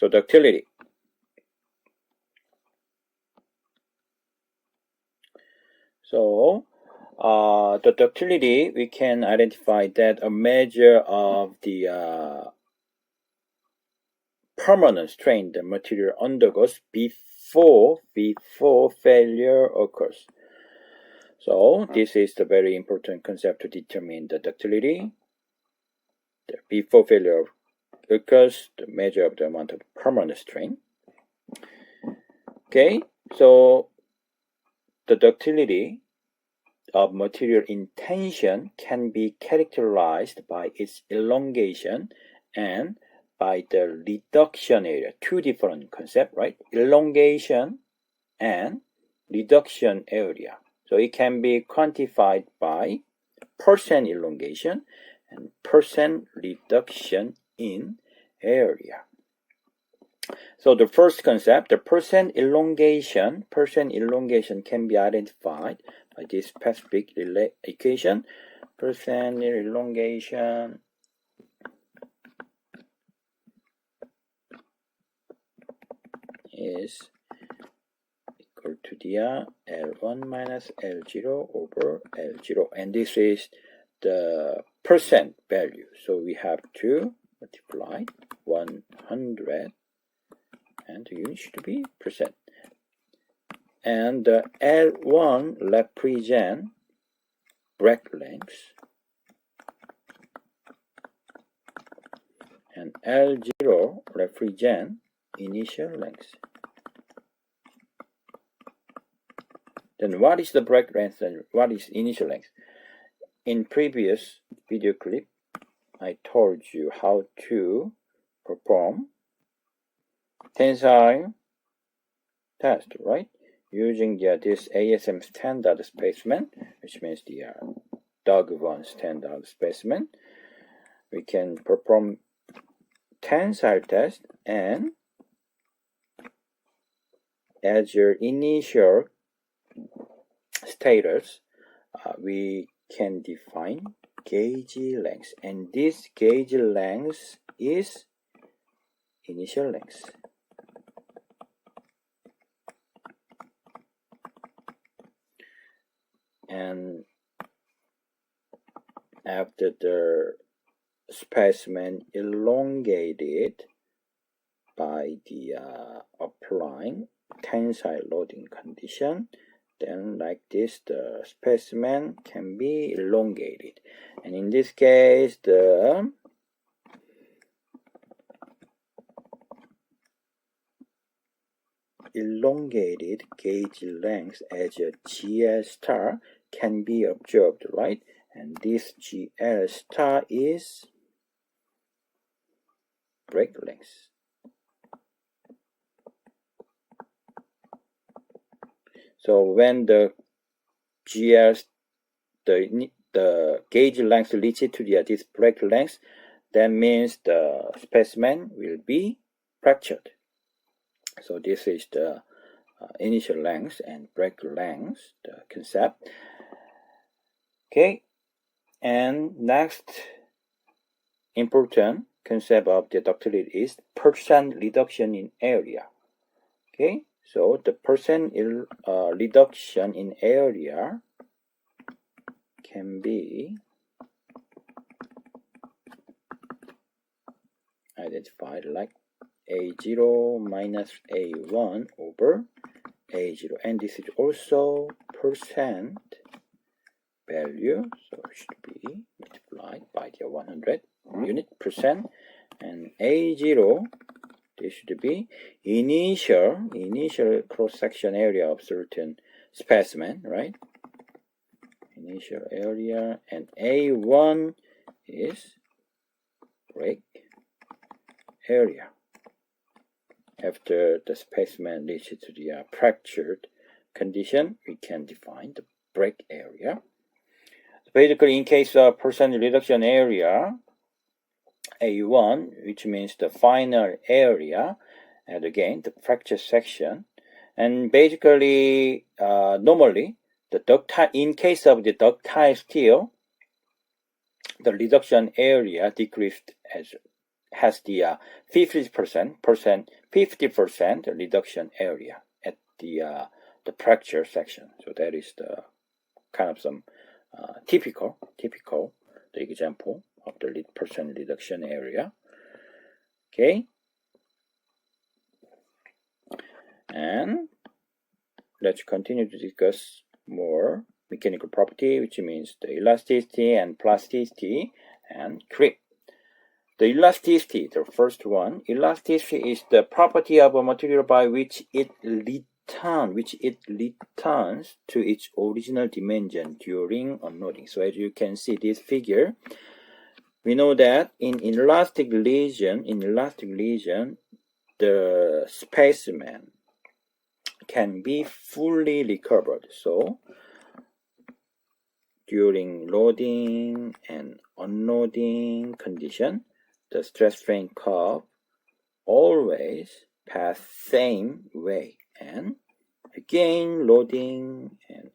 So ductility. So the ductility, we can identify that a measure of the permanent strain the material undergoes before failure occurs. So this is the very important concept to determine the ductility. Before failure occurs, the measure of the amount of permanent strain. Okay, so the ductility of material in tension can be characterized by its elongation and by the reduction area. Two different concepts, right? Elongation and reduction area. So it can be quantified by percent elongation and percent reduction in area. So the first concept, the percent elongation can be identified by this specific equation. Percent elongation is equal to the L1 minus L0 over L0, and this is the percent value. So we have to multiply 100 and the unit should be percent. And the L1 represent break length and L0 represent initial length. Then what is the break length and what is initial length? In previous video clip, I told you how to perform tensile test, right? Using this ASM standard specimen, which means the Dog-1 standard specimen, we can perform tensile test, and as your initial status, we can define gauge length, and this gauge length is initial length. And after the specimen elongated by the applying tensile loading condition, then like this the specimen can be elongated, and in this case the elongated gauge length as a GL star can be observed, right? And this GL star is break length. So when the GL, the gauge length reaches to this break length, that means the specimen will be fractured. So this is the initial length and break length, the concept. Okay, and next important concept of the ductility is percent reduction in area. Okay, so the percent reduction in area can be identified like A0 minus A1 over A0, and this is also percent value, so it should be multiplied by the 100 unit percent, and A0, this should be initial cross-section area of certain specimen, right? Initial area, and A1 is break area. After the specimen reaches to the fractured condition, we can define the break area. So basically, in case of percent reduction area, A1, which means the final area, and again the fracture section, and basically normally the ductile, in case of the ductile steel, the reduction area decreased as has the 50% reduction area at the fracture section. So that is the kind of some typical the example of the percent reduction area. Okay, and let's continue to discuss more mechanical property, which means the elasticity and plasticity and grip. The elasticity, the first one, elasticity is the property of a material by which it returns to its original dimension during unloading. So as you can see this figure, we know that in elastic region, the specimen can be fully recovered. So during loading and unloading condition, the stress strain curve always pass same way, and again loading and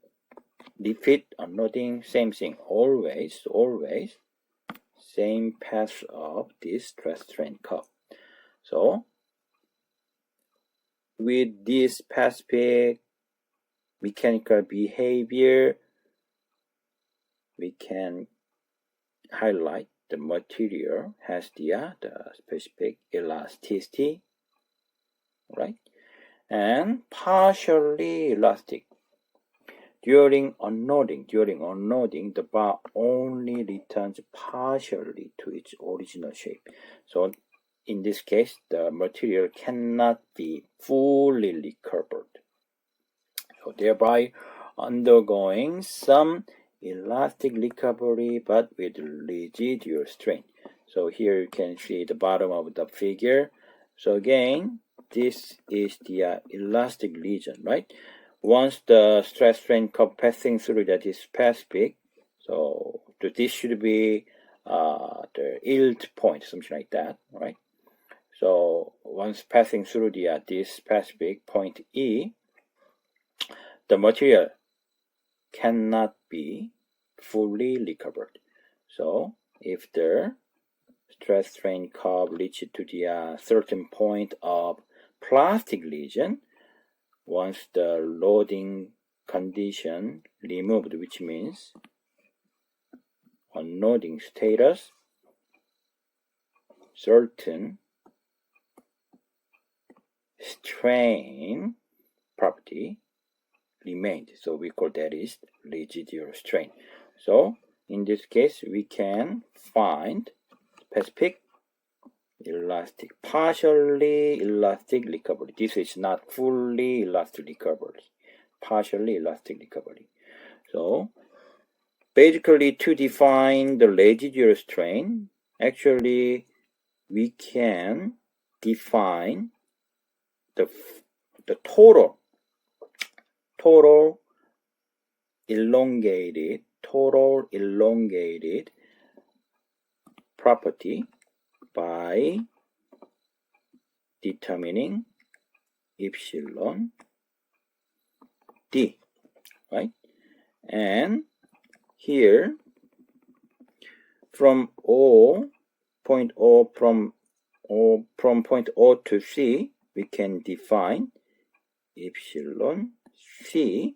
repeat unloading, same thing, always same path of this stress strain curve. So with this specific mechanical behavior, we can highlight the material has the specific elasticity, right? And partially elastic. During unloading, the bar only returns partially to its original shape. So in this case, the material cannot be fully recovered. So thereby undergoing some elastic recovery but with residual strain. So here you can see the bottom of the figure. So again, this is the elastic region, right? Once the stress strain curve passing through that is specific, so this should be the yield point, something like that, right? So once passing through the this specific point E, the material cannot be fully recovered. So if the stress strain curve reaches to the certain point of plastic region, once the loading condition removed, which means unloading status, certain strain property remained. So we call that is residual strain. So in this case, we can find specific elastic, partially elastic recovery. This is not fully elastic recovery, partially elastic recovery. So basically, to define the residual strain, actually we can define the total elongated property by determining epsilon d, right? And here from point O to C, we can define epsilon c,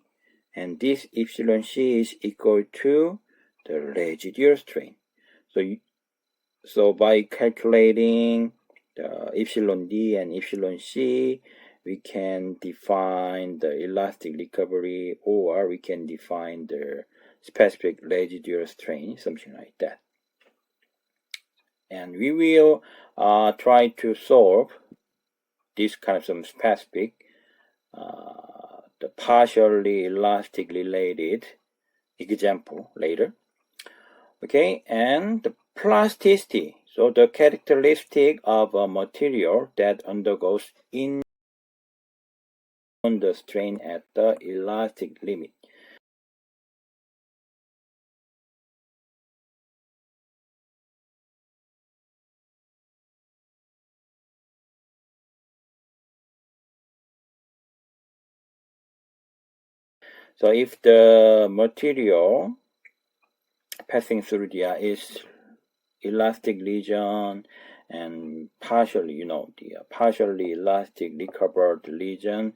and this epsilon c is equal to the residual strain. So by calculating the epsilon d and epsilon c, we can define the elastic recovery, or we can define the specific residual strain, something like that. And we will try to solve this kind of some specific the partially elastic related example later. Okay, and the plasticity. So the characteristic of a material that undergoes in the strain at the elastic limit. So if the material passing through the is elastic region and partially, the partially elastic recovered region,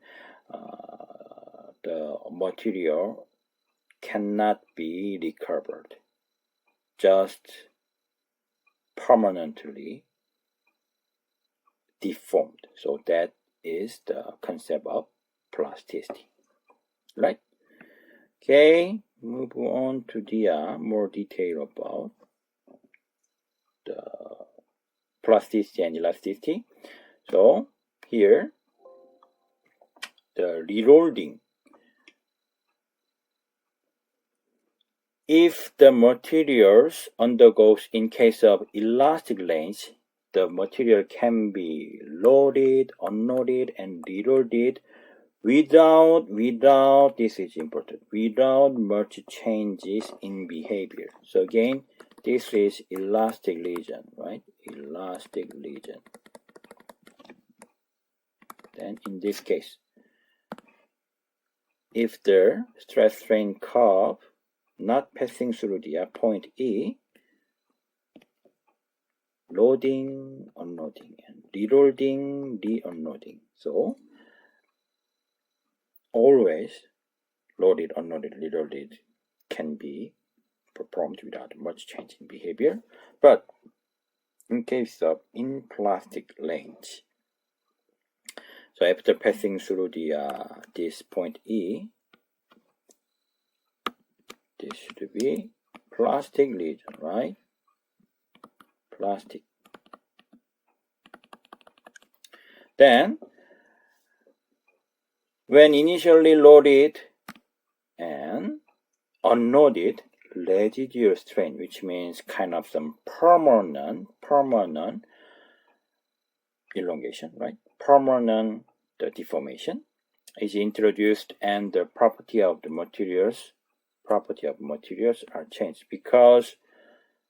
the material cannot be recovered, just permanently deformed. So that is the concept of plasticity, right? Okay, move on to the more detail about the plasticity and elasticity. So here, the reloading. If the materials undergoes, in case of elastic lens, the material can be loaded, unloaded, and reloaded without, this is important, without much changes in behavior. So again, this is elastic region, right? Elastic region. Then in this case, if the stress strain curve not passing through the point E, loading, unloading, and reloading, re-unloading. So always loaded, unloaded, reloaded can be performed without much change in behavior. But in case of in-plastic lens, so after passing through the this point E, this should be plastic region, right? Plastic. Then, when initially loaded and unloaded, residual strain, which means kind of some permanent elongation, right? Permanent deformation is introduced, and the property of materials are changed, because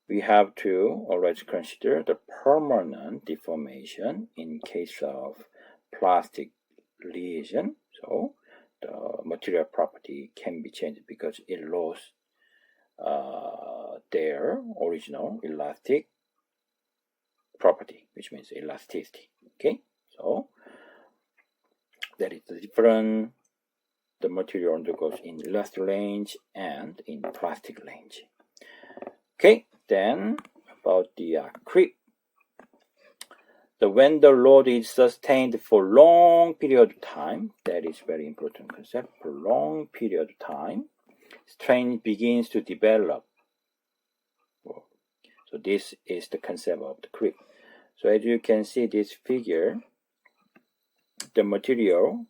we have to always consider the permanent deformation in case of plastic lesion. So the material property can be changed because it lost their original elastic property, which means elasticity. Okay, so that is the difference. The material undergoes in elastic lens and in plastic lens. Okay, then about the creep. When the load is sustained for long period of time, that is very important concept. For long period of time, strain begins to develop. So this is the concept of the creep. So as you can see this figure, the material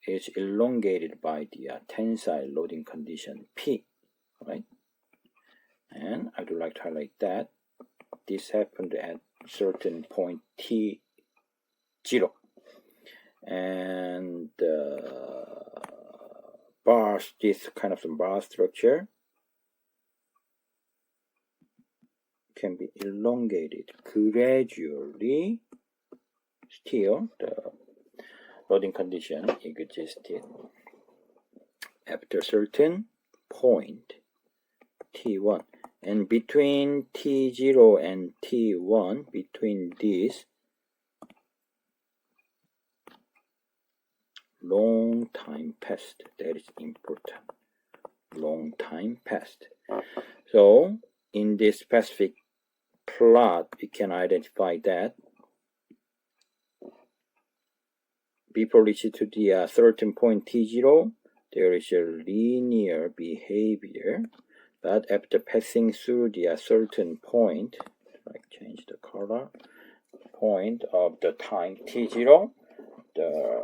is elongated by the tensile loading condition P, right? And I would like to highlight that this happened at certain point T0, and bars, this kind of bar structure can be elongated gradually. Still, the loading condition existed after certain point T1, and between T0 and T1, between these, long time passed. That is important. Long time passed. So in this specific plot, we can identify that before reaching to the certain point T0, there is a linear behavior, but after passing through the certain point, like change the color, point of the time T0, the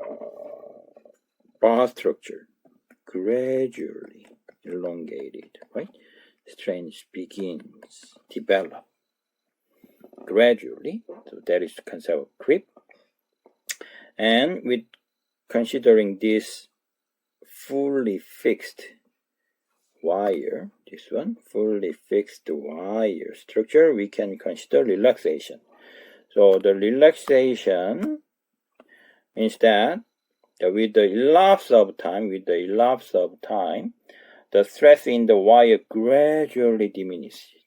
bar structure gradually elongated, right? Strain begins develop gradually. So that is the concept of creep. And with considering this fully fixed wire, this one, fully fixed wire structure, we can consider relaxation. So the relaxation means that with the elapse of time, the stress in the wire gradually diminishes.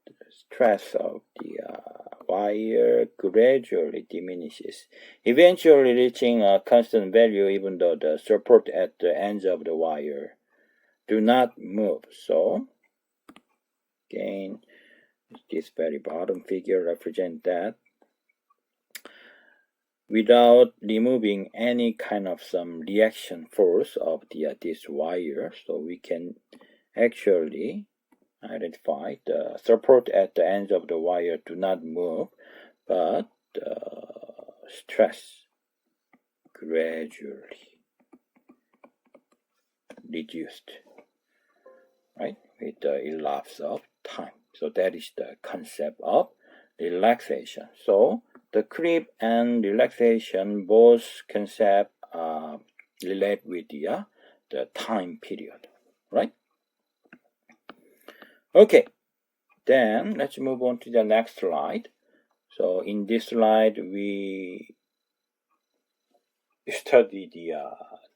The stress of the wire gradually diminishes, eventually reaching a constant value even though the support at the ends of the wire do not move. So, again, this very bottom figure represents that without removing any kind of some reaction force of this wire, so we can actually identify the support at the ends of the wire do not move, but stress gradually reduced, right, with the elapse of time. So that is the concept of relaxation. So the creep and relaxation, both concepts relate with the time period, right? Okay, then let's move on to the next slide. So in this slide, we study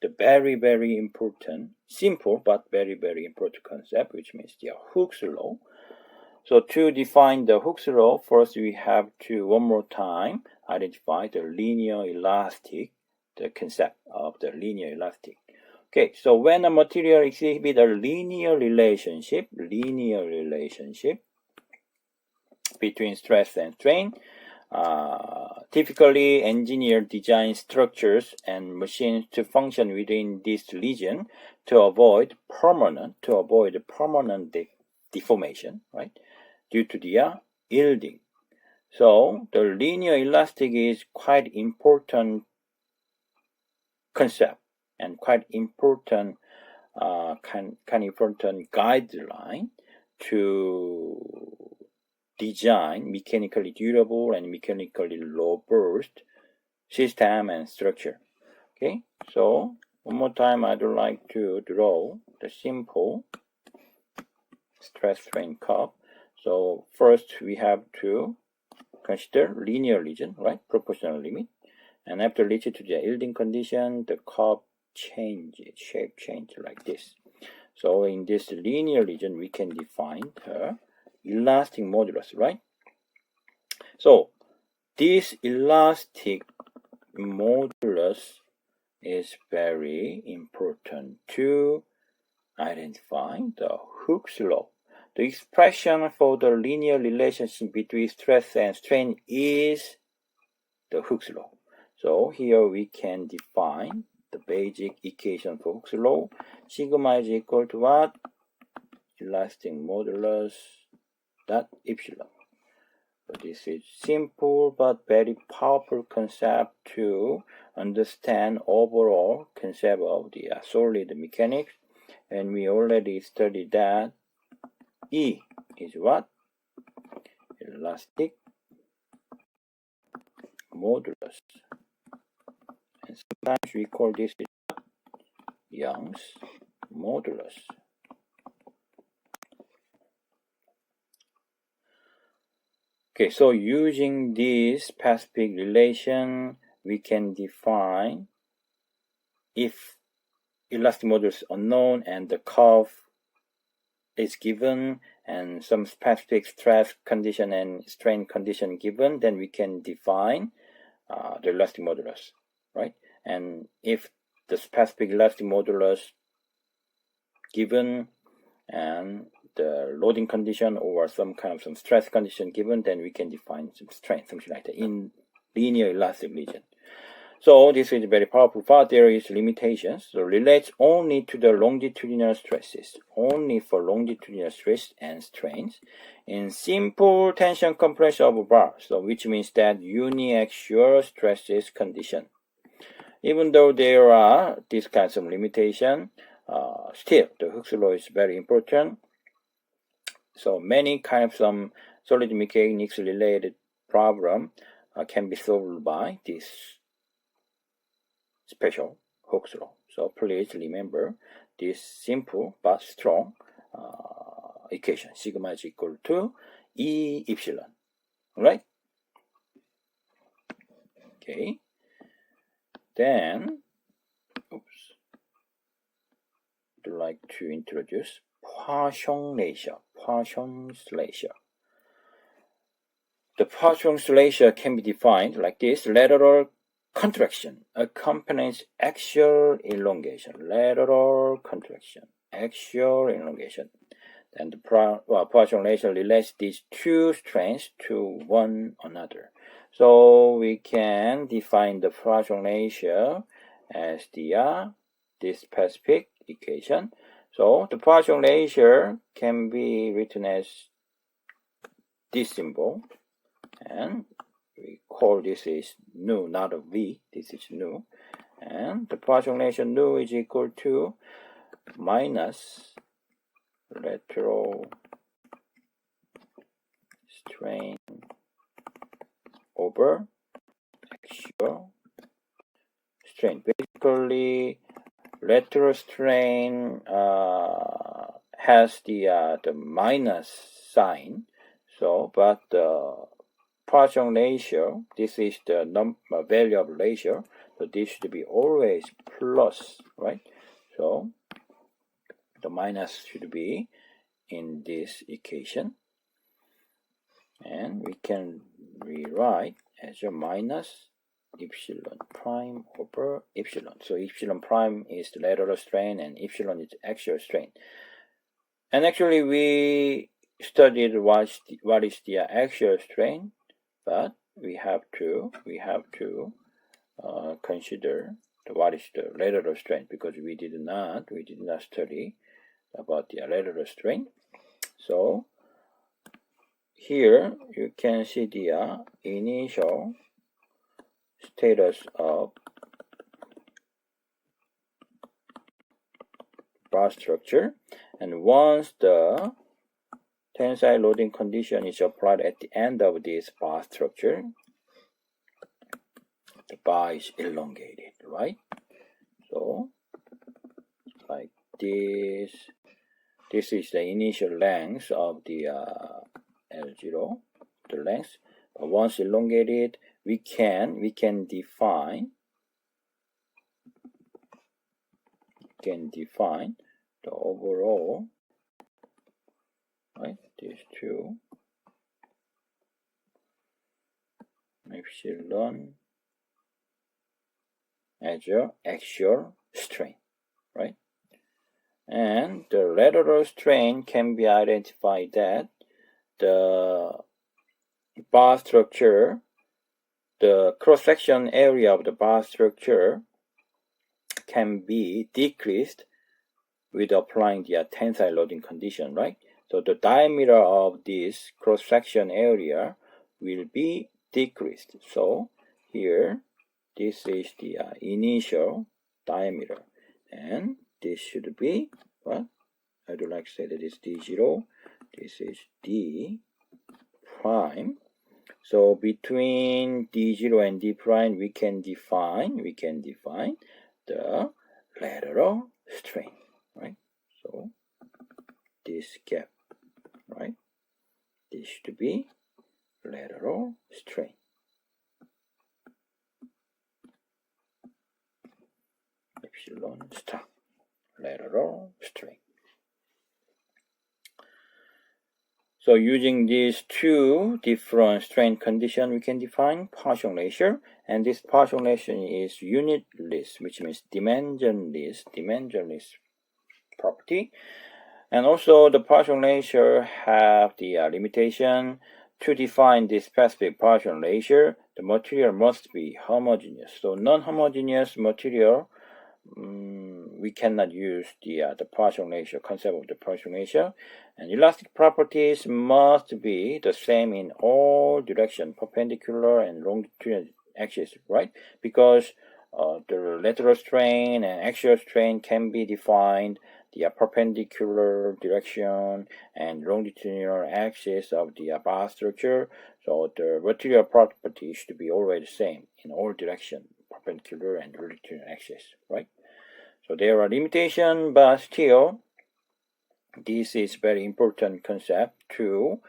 the very, very important, simple but very, very important concept, which means the Hooke's law. So to define the Hooke's law, first we have to one more time identify the linear elastic, the concept of the linear elastic. Okay, so when a material exhibits a linear relationship between stress and strain, typically engineers design structures and machines to function within this region to avoid permanent deformation, right, due to the yielding. So the linear elastic is quite important concept and quite important important guideline to design mechanically durable and mechanically robust system and structure. Okay, so one more time I'd like to draw the simple stress strain curve. So first we have to consider linear region, right, proportional limit, and after reaching to the yielding condition, the curve changes, shape change like this. So in this linear region we can define the elastic modulus, right? So this elastic modulus is very important to identify the Hooke's law. The expression for the linear relationship between stress and strain is the Hooke's law. So here we can define the basic equation for Hooke's law. Sigma is equal to what? Elastic modulus dot epsilon. So this is simple but very powerful concept to understand overall concept of the solid mechanics. And we already studied that E is what? Elastic modulus. And sometimes we call this Young's modulus. Okay, so using this specific relation, we can define if elastic modulus is unknown and the curve is given and some specific stress condition and strain condition given, then we can define the elastic modulus, right? And if the specific elastic modulus given and the loading condition or some kind of some stress condition given, then we can define some strain, something like that, in linear elastic region. So this is very powerful, but there is limitations. So relates only to the longitudinal stresses, only for longitudinal stress and strains in simple tension compression of a bar. So which means that uniaxial stresses condition. Even though there are these kinds of limitation, still the Hooke's law is very important. So many kinds of solid mechanics related problem can be solved by this special Hooke's law. So please remember this simple but strong equation. Sigma is equal to E epsilon. Right? Okay. Then, I'd like to introduce Poisson's ratio. the Poisson's ratio can be defined like this. Lateral contraction accompanies axial elongation. Lateral contraction, axial elongation. And the Poisson ratio relates these two strains to one another. So we can define the Poisson ratio as this specific equation. So the Poisson ratio can be written as this symbol, and we call this is nu, not a v. This is nu, and the Poisson ratio nu is equal to minus lateral strain over axial strain. Basically, lateral strain has the minus sign. So, but the Poisson ratio, this is the value of ratio. So this should be always plus, right? So the minus should be in this equation, and we can rewrite as a minus epsilon prime over epsilon. So epsilon prime is the lateral strain and epsilon is axial strain. And actually we studied what is the axial strain, but we have to consider what is the lateral strain, because we did not study about the lateral strain. So here you can see the initial status of bar structure, and once the tensile loading condition is applied at the end of this bar structure, the bar is elongated, right? So like this. This is the initial length of the L0, the length. But once elongated, we can define the overall, right? These two epsilon as your axial strain, right? And the lateral strain can be identified that the bar structure, the cross-section area of the bar structure can be decreased with applying the tensile loading condition, right? So the diameter of this cross-section area will be decreased. So here, this is the initial diameter, and this should be what? I do like to say that it's D0. This is D prime. So between D0 and D prime, we can define the lateral strain, right? So this gap, right? This should be lateral strain. Epsilon star, lateral strain. So using these two different strain conditions, we can define Poisson ratio, and this Poisson ratio is unitless, which means dimensionless property. And also the Poisson ratio have the limitation. To define this specific Poisson ratio, the material must be homogeneous. So non-homogeneous material, we cannot use the Poisson ratio, concept of the Poisson ratio. And elastic properties must be the same in all directions, perpendicular and longitudinal axis, right? Because the lateral strain and axial strain can be defined the perpendicular direction and longitudinal axis of the bar structure. So the material property should be always the same in all directions, perpendicular and longitudinal axis, right? So there are limitations, but still, this is very important concept to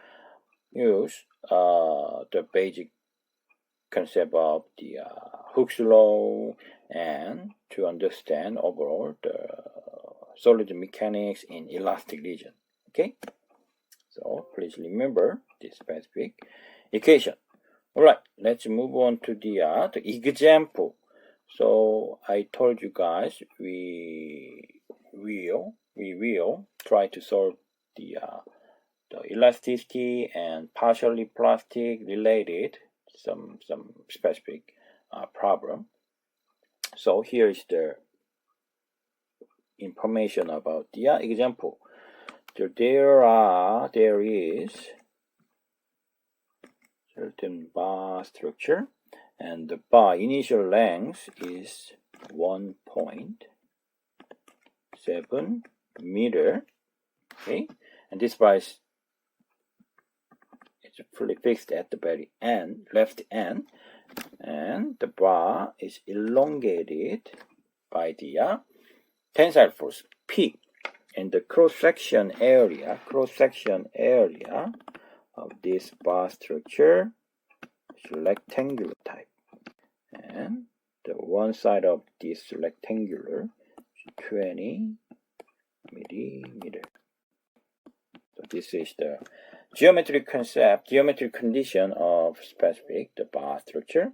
use the basic concept of the Hooke's law and to understand overall the solid mechanics in elastic region. Okay, So please remember this specific equation. Alright, let's move on to the example. So I told you guys we will try to solve the elasticity and partially plastic related some specific problem. So here is the information about the example. So there is certain bar structure, and the bar initial length is 1.7 meter. Okay, and this bar is fully fixed at the very end, left end, and the bar is elongated by the tensile force P, and the cross-section area of this bar structure is rectangular type, and the one side of this rectangular is 20 millimeter. So this is the geometric condition of the bar structure.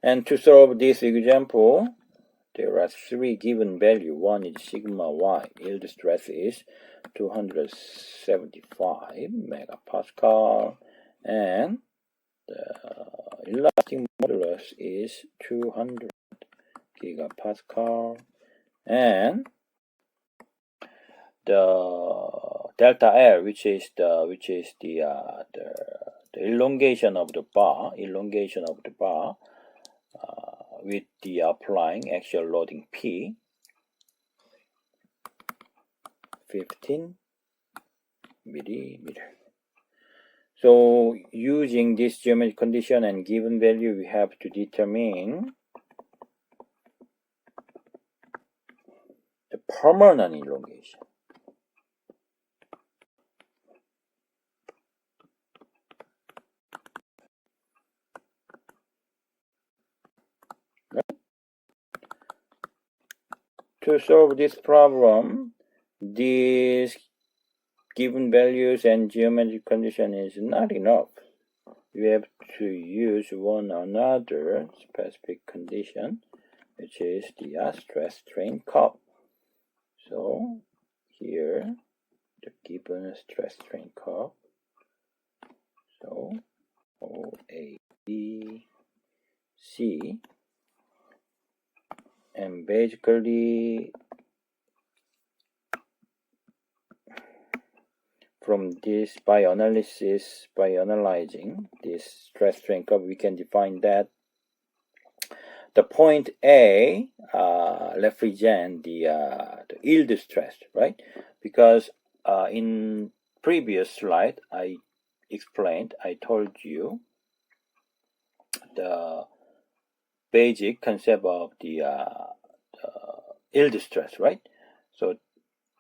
And to solve this example, there are three given values. One is sigma y, yield stress is 275 megapascal, and the elastic modulus is 200 gigapascal, and the delta L, which is the elongation of the bar, with the applying axial loading P, 15 millimeter. So using this geometric condition and given value, we have to determine the permanent elongation. Right? To solve this problem, these given values and geometric condition is not enough. We have to use one another specific condition, which is the stress strain curve. So here the given stress strain curve. So O, A, B, C, and basically from this, by analyzing this stress strain curve, we can define that the point A represents the yield stress, right? Because in previous slide I told you the basic concept of the yield stress, right? So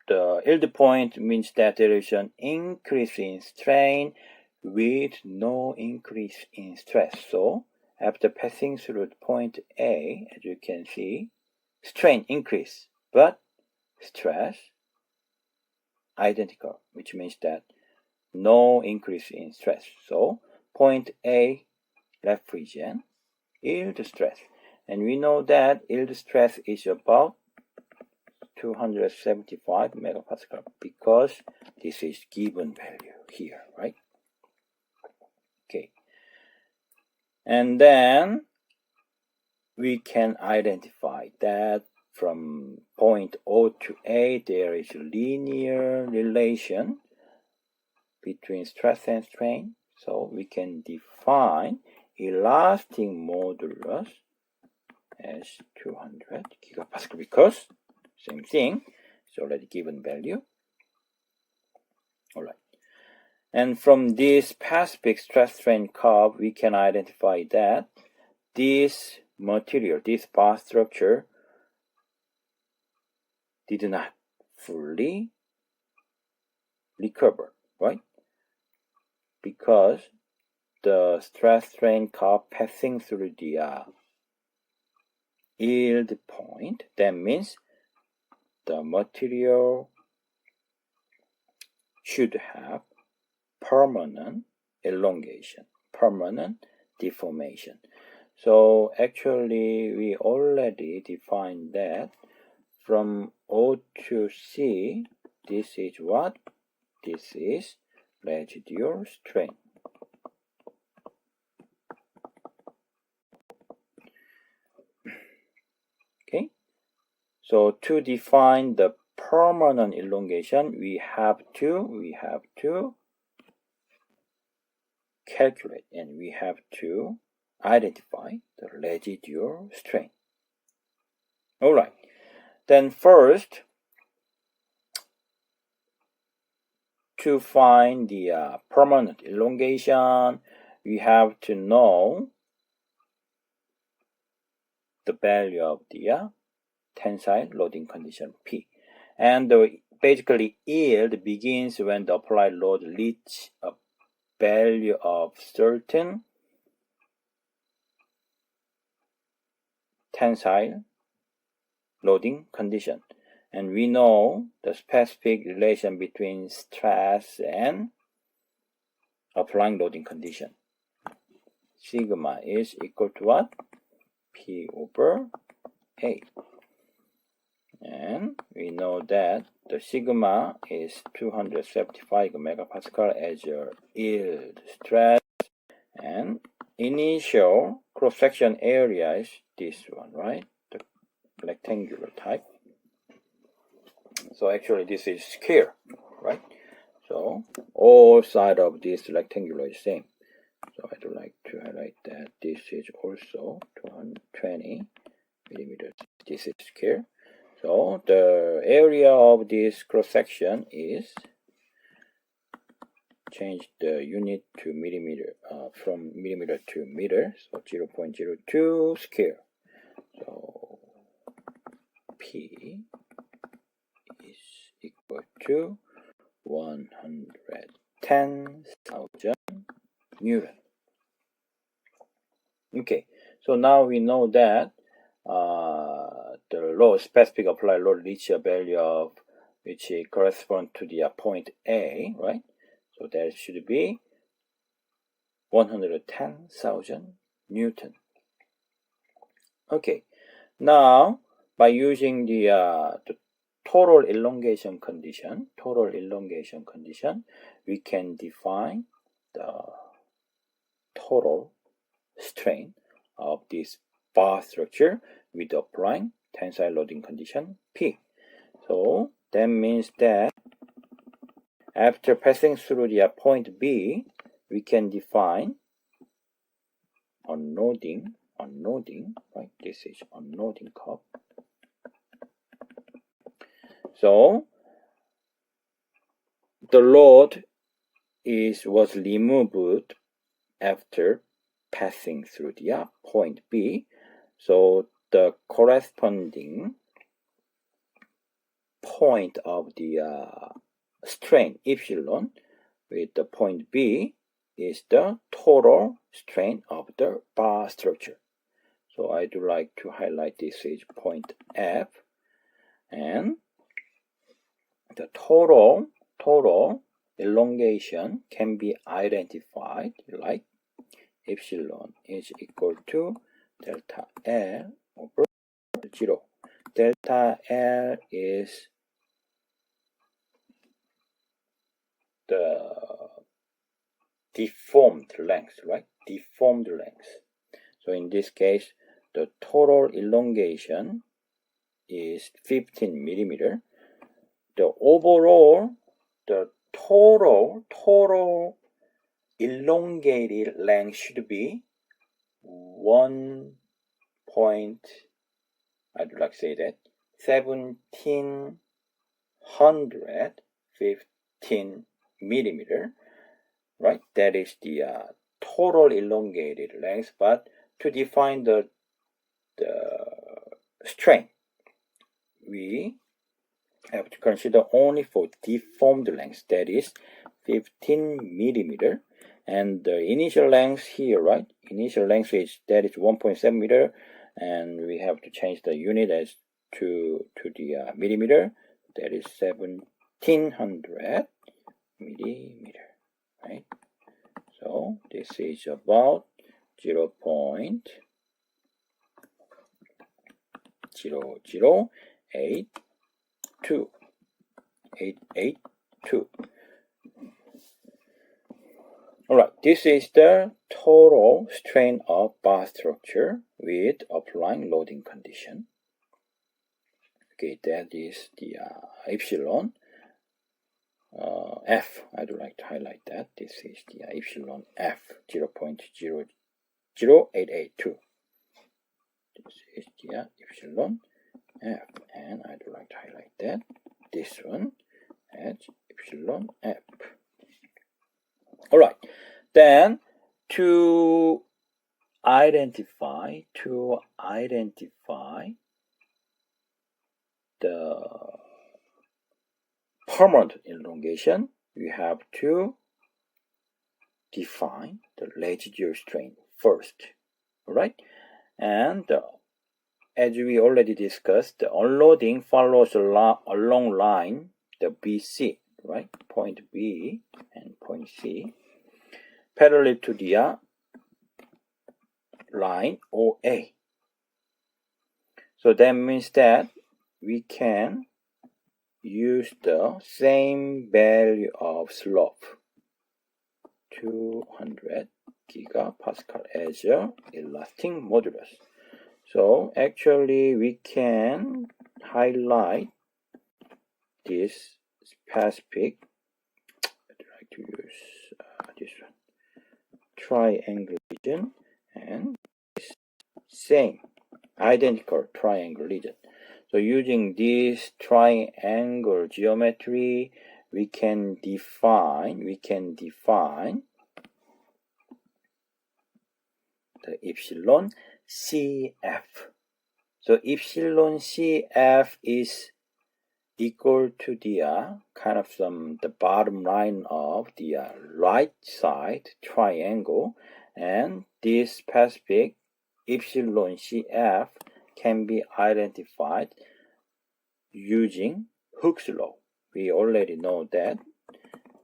the yield point means that there is an increase in strain with no increase in stress. So after passing through point A, as you can see, strain increase, but stress identical, which means that no increase in stress. So point A represents yield stress, and we know that yield stress is about 275 megapascal because this is given value here, right? Okay, and then we can identify that from point O to A there is a linear relation between stress and strain, so we can define elastic modulus as 200 gigapascal because same thing, it's already given value. Alright, and from this specific stress strain curve we can identify that this material, this bar structure, did not fully recover, right? Because the stress strain curve passing through the yield point, that means the material should have permanent elongation, permanent deformation. So actually we already defined that from O to C, this is what? This is residual strain. Okay, so to define the permanent elongation, we have to calculate and we have to identify the residual strain. All right, then first, to find the permanent elongation, we have to know the value of the tensile loading condition P. And basically yield begins when the applied load reaches a value of certain tensile loading condition. And we know the specific relation between stress and applying loading condition. Sigma is equal to what? P over A. And we know that the sigma is 275 megapascal as your yield stress, and initial cross-section area is this one, right? The rectangular type. So actually this is square, right? So all sides of this rectangular is same. So I'd like to highlight that this is also 220 millimeters. This is square. So the area of this cross-section is, change the unit to millimeter, from millimeter to meter, so 0.02 square. So P is equal to 110,000 Newton. Okay, so now we know that the load, specific applied load, reach a value of which corresponds to the point A, right? So that should be 110,000 Newton. Okay, now by using the total elongation condition, we can define the total strain of this bar structure with applying tensile loading condition P. So that means that after passing through the point B, we can define unloading, right? This is unloading curve. So the load was removed after passing through the point B. So the corresponding point of the strain epsilon with the point B is the total strain of the bar structure. So I'd like to highlight this as point F, and the total elongation can be identified like epsilon is equal to delta L over 0. Delta L is the deformed length, right? Deformed length. So in this case, the total elongation is 15 millimeter. The overall, the total elongated length should be 1715 millimeter, right? That is the total elongated length. But to define the strain, we have to consider only for deformed length, that is 15 millimeter. And the initial length here, right? Initial length is 1.7 meter, and we have to change the unit as to the millimeter. That is 1700 millimeter, right? So this is about 0.0082882. Alright, this is the total strain of bar structure with applying loading condition. Okay, that is the epsilon F. I'd like to highlight that. This is the epsilon F, 0.00882. This is the epsilon F, and I'd like to highlight that. This one as epsilon F. Alright, then to identify the permanent elongation, we have to define the residual strain first. Alright, and as we already discussed, the unloading follows a long line, the BC, right? Point B and point C, parallel to the line OA. So that means that we can use the same value of slope, 200 gigapascal as a elastic modulus. So actually we can highlight this specific, I'd like to use this one, triangle region, and this same identical triangle region. So using this triangle geometry, we can define the epsilon CF. So epsilon CF is equal to the kind of the bottom line of the right side triangle, and this specific epsilon CF can be identified using Hooke's law. We already know that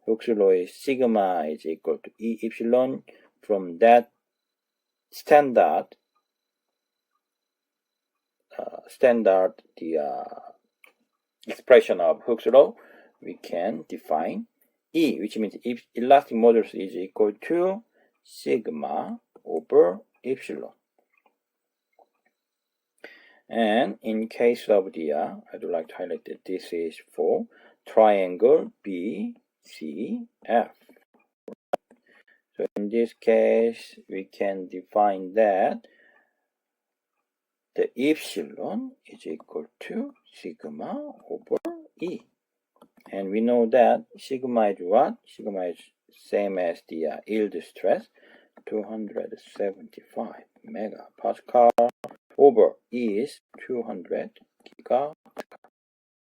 Hooke's law is sigma is equal to E epsilon. From that standard expression of Hooke's law, we can define E, which means if elastic modulus is equal to sigma over epsilon. And in case of the, I'd like to highlight that this is for triangle BCF. So in this case, we can define that the epsilon is equal to sigma over E. And we know that sigma is what? Sigma is same as the yield stress, 275 megapascal over E is 200 gigapascal.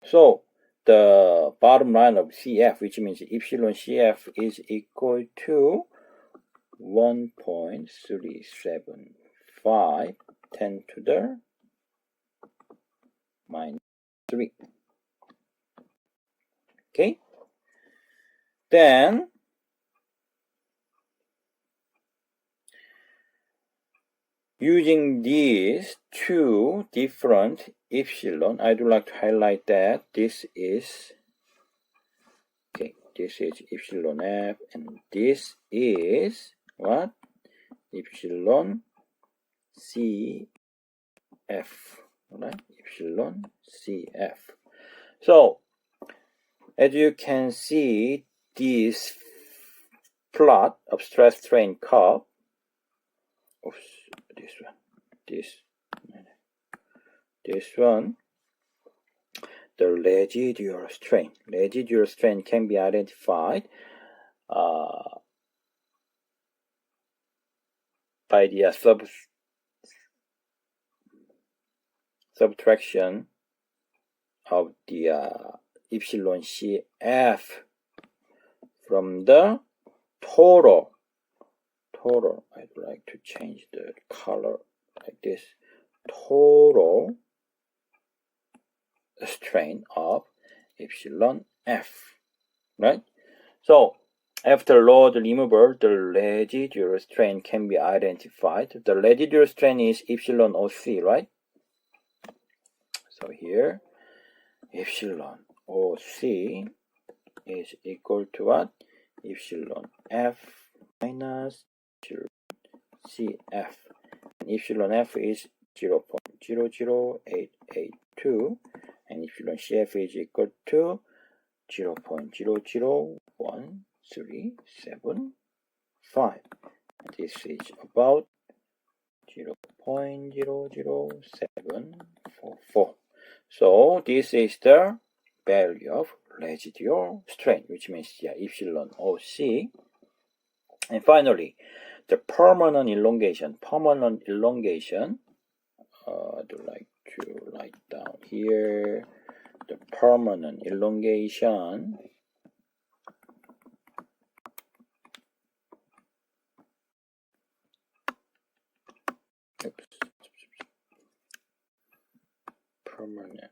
So the bottom line of CF, which means epsilon CF, is equal to 1.375 10 to the minus 3. Okay, then using these two different epsilon, I would like to highlight that this is epsilon F, and this is what? Epsilon CF, right? Epsilon CF. So as you can see, this plot of stress strain curve, this one, the residual strain can be identified by the subtraction of the epsilon CF from the total. I'd like to change the color like this. Total strain of epsilon F, right? So after load removal, the residual strain can be identified. The residual strain is epsilon OC, right? So here, epsilon OC is equal to what? Epsilon F minus epsilon CF. And epsilon F is 0.00882, and epsilon CF is equal to 0.001375. This is about 0.00744. So this is the value of residual strain, which means epsilon OC. And finally, the permanent elongation. I'd like to write down here the permanent elongation. Permanent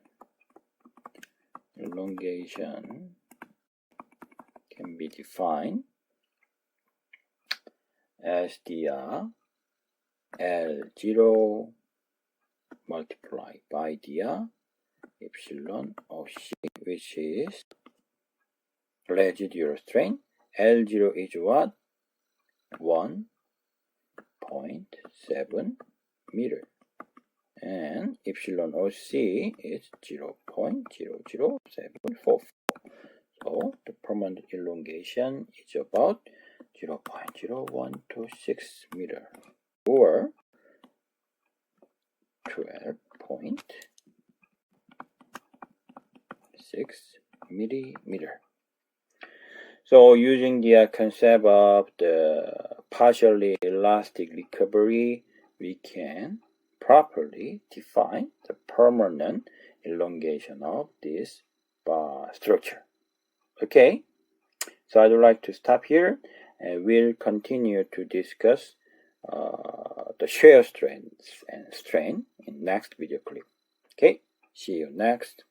elongation can be defined as the L0 multiplied by the epsilon of C, which is residual strain. L0 is what? 1.7 meter. And epsilon OC is 0.00744. So the permanent elongation is about 0.0126 meter, or 12.6 millimeter. So using the concept of the partially elastic recovery, we can properly define the permanent elongation of this structure. Okay, so I'd like to stop here, and we'll continue to discuss the shear strength and strain in next video clip. Okay, see you next.